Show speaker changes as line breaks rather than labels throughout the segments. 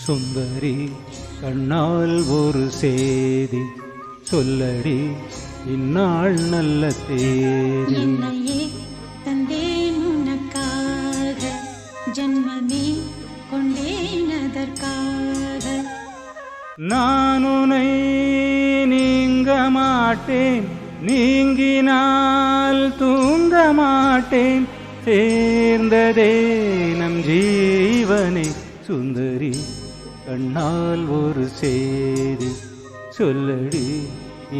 சுந்தரி கண்ணால் ஒரு சேதி சொல்லடி இந்நாள் நல்ல தேதி.
என்னையே தந்தேன் உனக்காக, ஜன்மமே கொண்டேன் அதற்காக.
நான் உன்னை நீங்க மாட்டேன், நீங்கினால் தூங்க மாட்டேன், சேர்ந்ததே நம் ஜீவனே. சுந்தரி கண்ணால் ஒரு சேதி சொல்லடி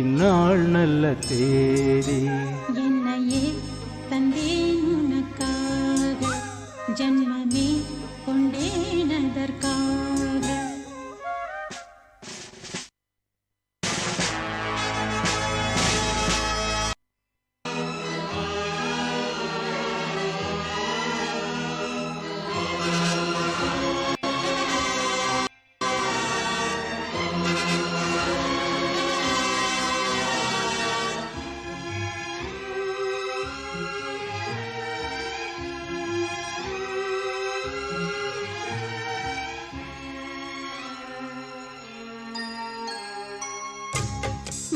இந்நாள் நல்ல தேதி.
என்னையே தந்தேன் உனக்காக, ஜன்மமே கொண்டேன் அதற்காக.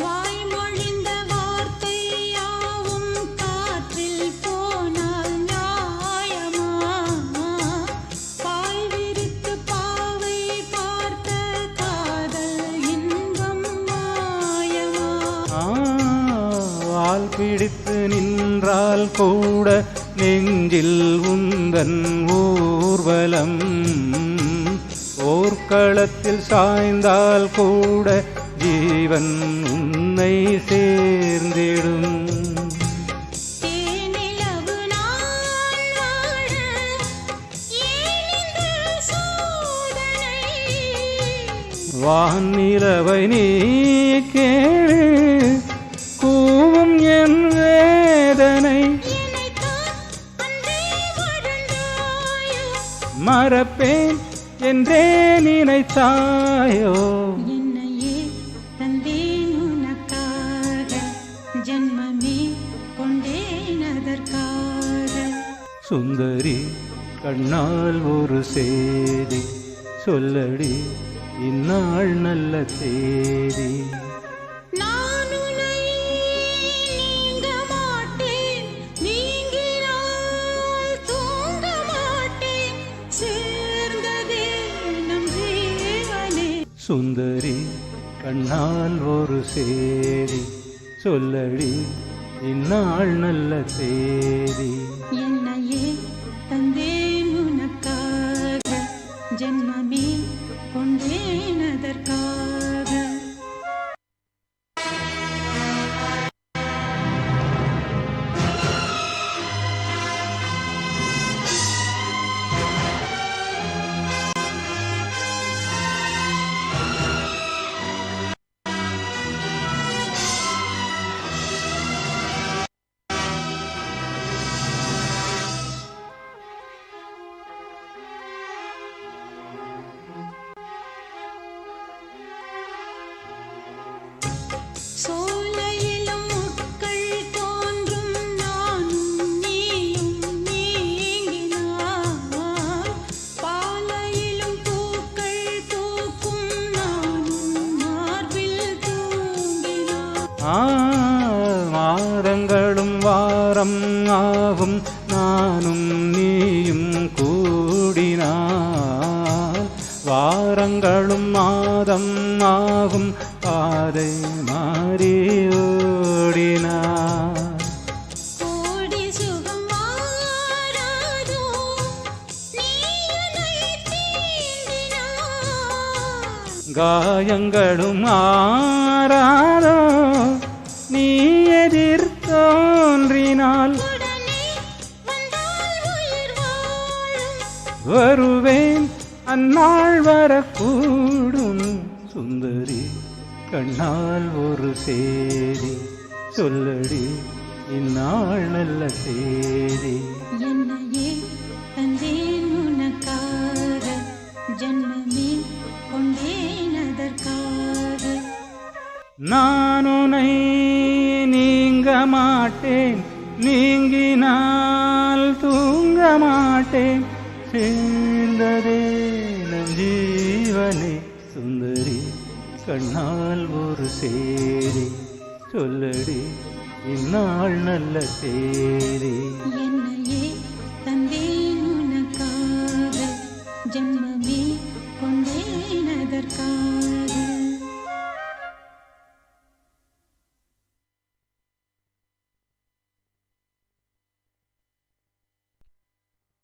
வாய்மொழிந்த வார்த்தை யாவும் காற்றில் போனால் நியாயமா? பாய் விரித்து பாவை பார்த்த காதல் இன்பம் மாயமா?
வால் பிடித்து நின்றால் கூட நெஞ்சில் உந்தன் ஊர்வலம், போர்க்களத்தில் சாய்ந்தால் கூட ஜீவன் உன்னை சேர்ந்திடும்.
தேனிலவு நான் வாழ ஏன் இந்த சோதனை?
வானிலவை நீ கேளு, கூவும் என் வேதனை.
என்னைத்தான் அன்றே வாழ்ந்தாயோ,
மறப்பேன் என்றே நினைத்தாயோ.
என்னையே தந்தேன் உனக்காக, ஜன்மமே கொண்டேன் அதற்காக.
சுந்தரி கண்ணால் ஒரு சேதி சொல்லடி இந்நாள் நல்ல தேதி.
நான் உன்னை நீங்க மாட்டேன், நீங்கினால் தூங்க மாட்டேன், சேர்ந்ததே நம் ஜீவனே.
சுந்தரி கண்ணால் ஒரு சேதி சொல்லடி இந்நாள் நல்ல தேதி.
என்னையே தந்தேன் உனக்காக, ஜன்மமே கொண்டேன் அதற்காக. சோலையிலும் முட்கள் தோன்றும், நானும் நீயும் நீங்கினார். பாலையிலும் பூக்கள் பூக்கும், நானும் மார்பில் தூங்கினார்.
மாதங்களும் வாரம் ஆகும், நானும் நீயும் கூடினார். வாரங்களும் மாதம் ஆகும், பாதை மாறி ஓடினார்.
கோடி சுகம் மாறாதோ, நீ என்னை தீண்டினாய்.
காயங்களும் ஆறாதோ, நீ எதிர் தோன்றினால்.
உடனே வந்தால் உயிர் வாழும்,
வருவேன் அந்நாள் வரக்கூடும். சுந்தரி கண்ணால் ஒரு சேதி சொல்லடி இந்நாள் நல்ல தேதி.
என்னையே தந்தேன் உனக்காக, ஜன்மமே கொண்டேன் அதற்காக.
நான் உன்னை நீங்க மாட்டேன், நீங்கினால் தூங்க மாட்டேன், சேர்ந்ததே நம் ஜீவன். செல்வனே சுந்தரி கண்ணால் ஒரு சேரி சொல்லடி இந்நாள் நல்ல சேரி.
என்